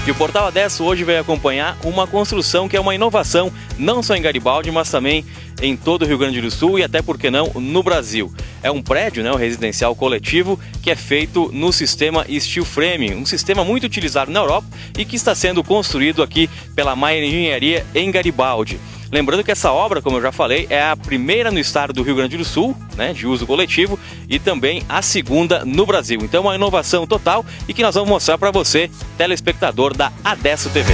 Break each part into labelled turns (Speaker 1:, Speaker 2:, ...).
Speaker 1: E o Portal A10 hoje vai acompanhar uma construção que é uma inovação, não só em Garibaldi, mas também em todo o Rio Grande do Sul e até, por que não, no Brasil. É um prédio, né, um residencial coletivo, que é feito no sistema Steel Frame, um sistema muito utilizado na Europa e que está sendo construído aqui pela Maier Engenharia em Garibaldi. Lembrando que essa obra, como eu já falei, é a primeira no estado do Rio Grande do Sul, né, de uso coletivo, e também a segunda no Brasil. Então, uma inovação total e que nós vamos mostrar para você, telespectador da A10 TV.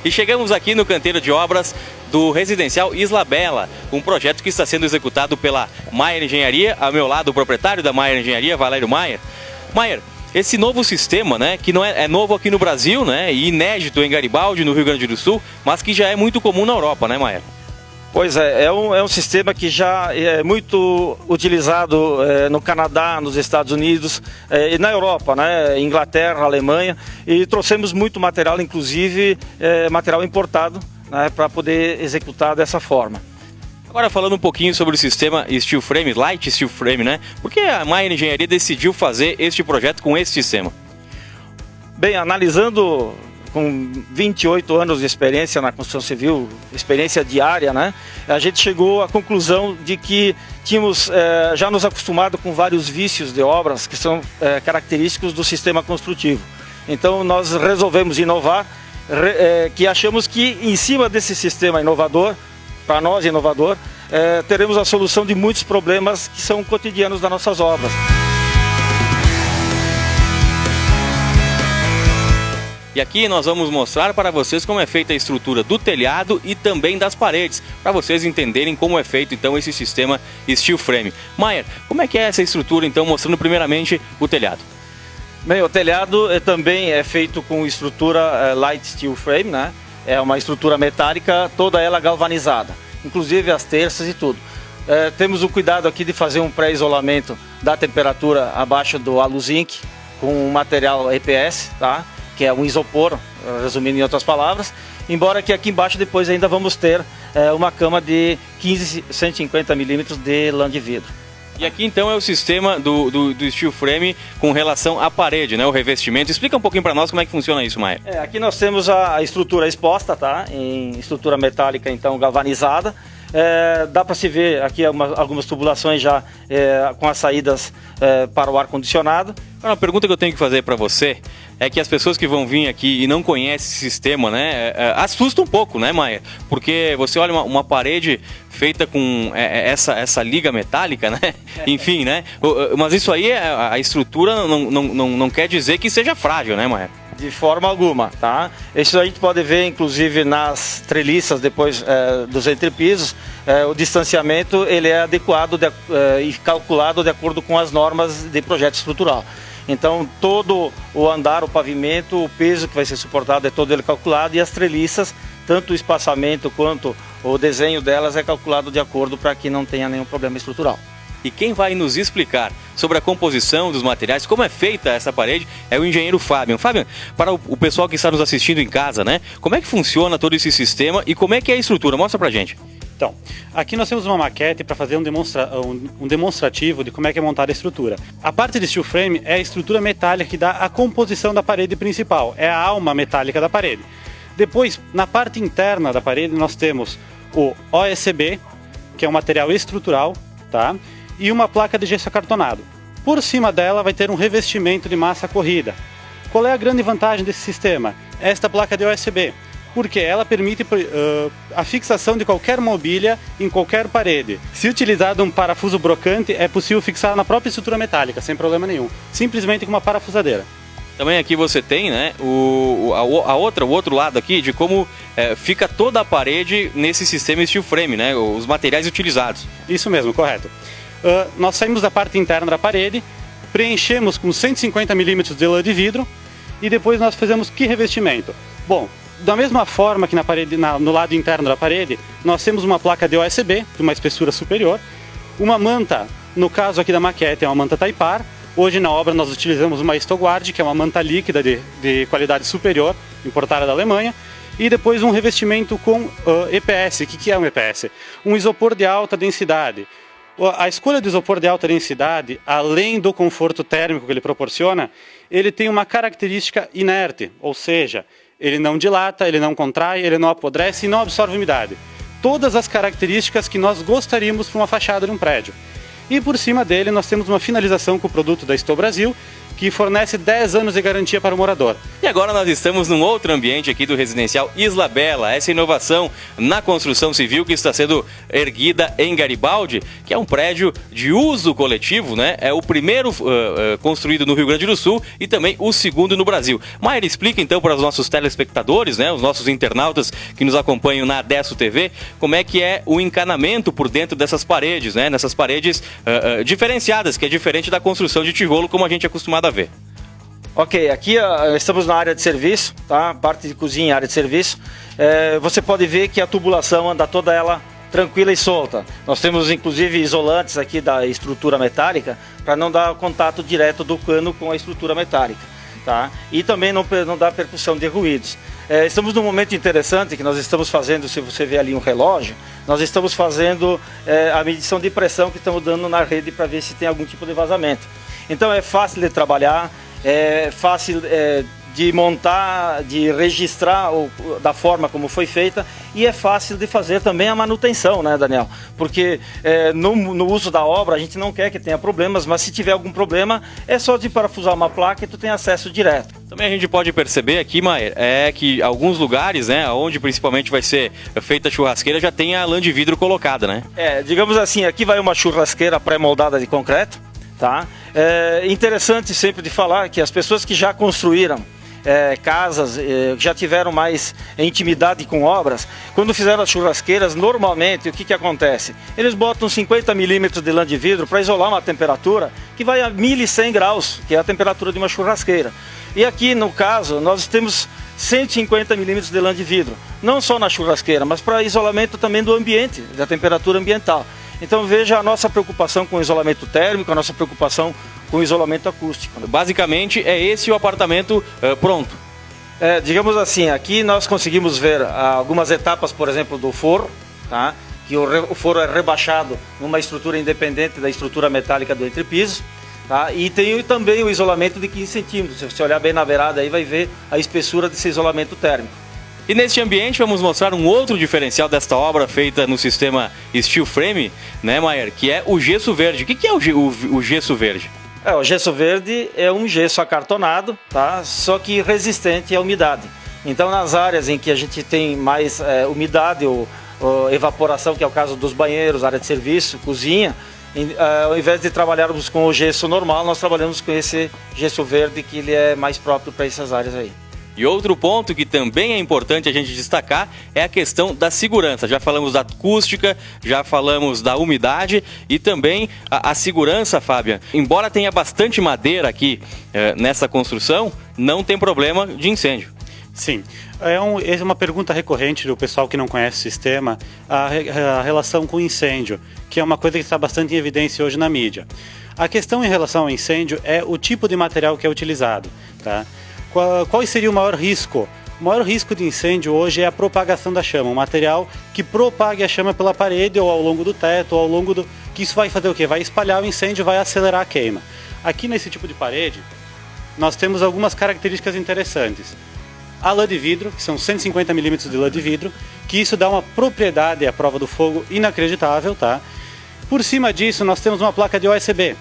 Speaker 1: E chegamos aqui no canteiro de obras do residencial Isla Bela, um projeto que está sendo executado pela Maier Engenharia, ao meu lado o proprietário da Maier Engenharia, Valério Maier. Maier, esse novo sistema, né, que não é novo aqui no Brasil, né, e inédito em Garibaldi, no Rio Grande do Sul, mas que já é muito comum na Europa, né, Maier?
Speaker 2: Pois é um sistema que já é muito utilizado no Canadá, nos Estados Unidos e na Europa, né? Inglaterra, Alemanha, e trouxemos muito material, inclusive material importado, né, para poder executar dessa forma.
Speaker 1: Agora falando um pouquinho sobre o sistema Steel Frame, Light Steel Frame, né? Por que a Maier Engenharia decidiu fazer este projeto com esse sistema?
Speaker 2: Bem, analisando com 28 anos de experiência na construção civil, experiência diária, né? A gente chegou à conclusão de que tínhamos já nos acostumado com vários vícios de obras que são característicos do sistema construtivo. Então nós resolvemos inovar, que achamos que em cima desse sistema inovador, para nós inovador, teremos a solução de muitos problemas que são cotidianos das nossas obras.
Speaker 1: E aqui nós vamos mostrar para vocês como é feita a estrutura do telhado e também das paredes, para vocês entenderem como é feito então esse sistema Steel Frame. Maier, como é que é essa estrutura então, mostrando primeiramente o telhado?
Speaker 2: Bem, o telhado também é feito com estrutura Light Steel Frame, né? É uma estrutura metálica, toda ela galvanizada, inclusive as terças e tudo. Temos o cuidado aqui de fazer um pré-isolamento da temperatura abaixo do aluzinc com um material EPS, tá? Que é um isopor, resumindo em outras palavras, embora que aqui embaixo depois ainda vamos ter uma cama de 15 150 milímetros de lã de vidro.
Speaker 1: E aqui então é o sistema do Steel Frame com relação à parede, né, o revestimento. Explica um pouquinho para nós como é que funciona isso, Maier.
Speaker 2: Aqui nós temos a estrutura exposta, tá? Em estrutura metálica então galvanizada. Dá para se ver aqui algumas tubulações já com as saídas para o ar-condicionado.
Speaker 1: Uma pergunta que eu tenho que fazer para você é que as pessoas que vão vir aqui e não conhecem esse sistema, né, assusta um pouco, né, Maier? Porque você olha uma parede feita com essa liga metálica, né? Enfim, né? Mas isso aí, a estrutura não quer dizer que seja frágil, né, Maier?
Speaker 2: De forma alguma, tá? Isso a gente pode ver, inclusive, nas treliças depois dos entrepisos, o distanciamento ele é adequado e calculado de acordo com as normas de projeto estrutural. Então, todo o andar, o pavimento, o peso que vai ser suportado é todo ele calculado e as treliças, tanto o espaçamento quanto o desenho delas é calculado de acordo para que não tenha nenhum problema estrutural.
Speaker 1: E quem vai nos explicar sobre a composição dos materiais, como é feita essa parede, é o engenheiro Fábio. Fábio, para o pessoal que está nos assistindo em casa, né? Como é que funciona todo esse sistema e como é que é a estrutura? Mostra pra gente.
Speaker 3: Então, aqui nós temos uma maquete para fazer um demonstrativo de como é que é montada a estrutura. A parte de steel frame é a estrutura metálica que dá a composição da parede principal, é a alma metálica da parede. Depois, na parte interna da parede, nós temos o OSB, que é um material estrutural, tá? E uma placa de gesso acartonado. Por cima dela vai ter um revestimento de massa corrida. Qual é a grande vantagem desse sistema? Esta placa de OSB, porque ela permite a fixação de qualquer mobília em qualquer parede. Se utilizado um parafuso brocante, é possível fixar na própria estrutura metálica, sem problema nenhum, simplesmente com uma parafusadeira.
Speaker 1: Também aqui você tem, né, o outro lado aqui de como fica toda a parede nesse sistema Steel Frame, né, os materiais utilizados.
Speaker 3: Isso mesmo, correto. Nós saímos da parte interna da parede, preenchemos com 150 milímetros de lã de vidro e depois nós fazemos que revestimento? Bom, da mesma forma que na parede, no lado interno da parede, nós temos uma placa de OSB, de uma espessura superior, uma manta, no caso aqui da maquete é uma manta Taipar. Hoje na obra nós utilizamos uma Stoguard, que é uma manta líquida de qualidade superior, importada da Alemanha, e depois um revestimento com EPS. O que é um EPS? Um isopor de alta densidade. A escolha do isopor de alta densidade, além do conforto térmico que ele proporciona, ele tem uma característica inerte, ou seja, ele não dilata, ele não contrai, ele não apodrece e não absorve umidade. Todas as características que nós gostaríamos para uma fachada de um prédio. E por cima dele nós temos uma finalização com o produto da Stow Brasil, que fornece 10 anos de garantia para o morador.
Speaker 1: E agora nós estamos num outro ambiente aqui do residencial Isla Bela, essa inovação na construção civil que está sendo erguida em Garibaldi, que é um prédio de uso coletivo, né? É o primeiro construído no Rio Grande do Sul e também o segundo no Brasil. Maier, explica então para os nossos telespectadores, né, os nossos internautas que nos acompanham na Adesso TV, como é que é o encanamento por dentro dessas paredes, né? Nessas paredes diferenciadas, que é diferente da construção de tijolo como a gente é acostumado a ver.
Speaker 2: Ok, aqui estamos na área de serviço, tá? Parte de cozinha, área de serviço. Você pode ver que a tubulação anda toda ela tranquila e solta. Nós temos inclusive isolantes aqui da estrutura metálica para não dar contato direto do cano com a estrutura metálica, tá? E também não dá percussão de ruídos. Estamos num momento interessante que nós estamos fazendo, se você ver ali um relógio, nós estamos fazendo a medição de pressão que estamos dando na rede para ver se tem algum tipo de vazamento. Então é fácil de trabalhar, é fácil de montar, de registrar da forma como foi feita e é fácil de fazer também a manutenção, né, Daniel? Porque no uso da obra a gente não quer que tenha problemas, mas se tiver algum problema é só de parafusar uma placa e tu tem acesso direto.
Speaker 1: Também a gente pode perceber aqui, Maier, que alguns lugares, né, onde principalmente vai ser feita a churrasqueira, já tem a lã de vidro colocada, né?
Speaker 2: Digamos assim, aqui vai uma churrasqueira pré-moldada de concreto, tá? É interessante sempre de falar que as pessoas que já construíram casas, já tiveram mais intimidade com obras, quando fizeram as churrasqueiras, normalmente o que acontece? Eles botam 50 milímetros de lã de vidro para isolar uma temperatura que vai a 1100 graus, que é a temperatura de uma churrasqueira. E aqui no caso nós temos 150 milímetros de lã de vidro, não só na churrasqueira, mas para isolamento também do ambiente, da temperatura ambiental. Então veja a nossa preocupação com o isolamento térmico, a nossa preocupação com o isolamento acústico.
Speaker 1: Basicamente é esse o apartamento pronto.
Speaker 2: Digamos assim, aqui nós conseguimos ver algumas etapas, por exemplo, do forro, tá? Que o forro é rebaixado numa estrutura independente da estrutura metálica do entrepiso. Tá? E tem também o isolamento de 15 centímetros. Se você olhar bem na beirada aí vai ver a espessura desse isolamento térmico.
Speaker 1: E neste ambiente vamos mostrar um outro diferencial desta obra feita no sistema Steel Frame, né, Maier? Que é o gesso verde. O que é o gesso verde?
Speaker 2: O gesso verde é um gesso acartonado, tá? Só que resistente à umidade. Então nas áreas em que a gente tem mais umidade ou evaporação, que é o caso dos banheiros, área de serviço, cozinha, ao invés de trabalharmos com o gesso normal, nós trabalhamos com esse gesso verde, que ele é mais próprio para essas áreas aí.
Speaker 1: E outro ponto que também é importante a gente destacar é a questão da segurança. Já falamos da acústica, já falamos da umidade e também a segurança, Fábia. Embora tenha bastante madeira aqui nessa construção, não tem problema de incêndio.
Speaker 3: Sim, é uma pergunta recorrente do pessoal que não conhece o sistema, a relação com incêndio, que é uma coisa que está bastante em evidência hoje na mídia. A questão em relação ao incêndio é o tipo de material que é utilizado, tá? Qual seria o maior risco? O maior risco de incêndio hoje é a propagação da chama, um material que propague a chama pela parede ou ao longo do teto, ou ao longo do... que isso vai fazer o quê? Vai espalhar o incêndio, vai acelerar a queima. Aqui nesse tipo de parede, nós temos algumas características interessantes. A lã de vidro, que são 150 milímetros de lã de vidro, que isso dá uma propriedade à prova do fogo inacreditável, tá? Por cima disso, nós temos uma placa de OSB.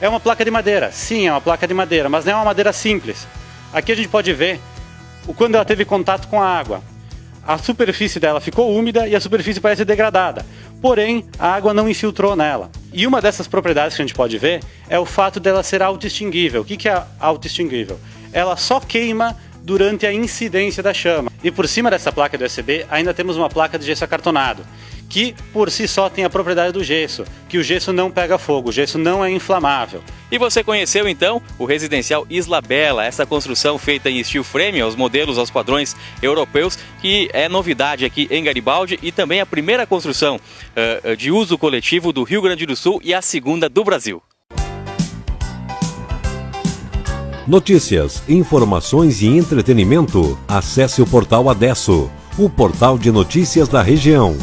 Speaker 3: É uma placa de madeira, sim, é uma placa de madeira, mas não é uma madeira simples. Aqui a gente pode ver quando ela teve contato com a água. A superfície dela ficou úmida e a superfície parece degradada. Porém, a água não infiltrou nela. E uma dessas propriedades que a gente pode ver é o fato dela ser autoextinguível. O que é autoextinguível? Ela só queima durante a incidência da chama. E por cima dessa placa de USB ainda temos uma placa de gesso acartonado, que por si só tem a propriedade do gesso, que o gesso não pega fogo, o gesso não é inflamável.
Speaker 1: E você conheceu então o residencial Isla Bela, essa construção feita em steel frame, aos modelos, aos padrões europeus, que é novidade aqui em Garibaldi e também a primeira construção de uso coletivo do Rio Grande do Sul e a segunda do Brasil.
Speaker 4: Notícias, informações e entretenimento. Acesse o portal Adesso o portal de notícias da região.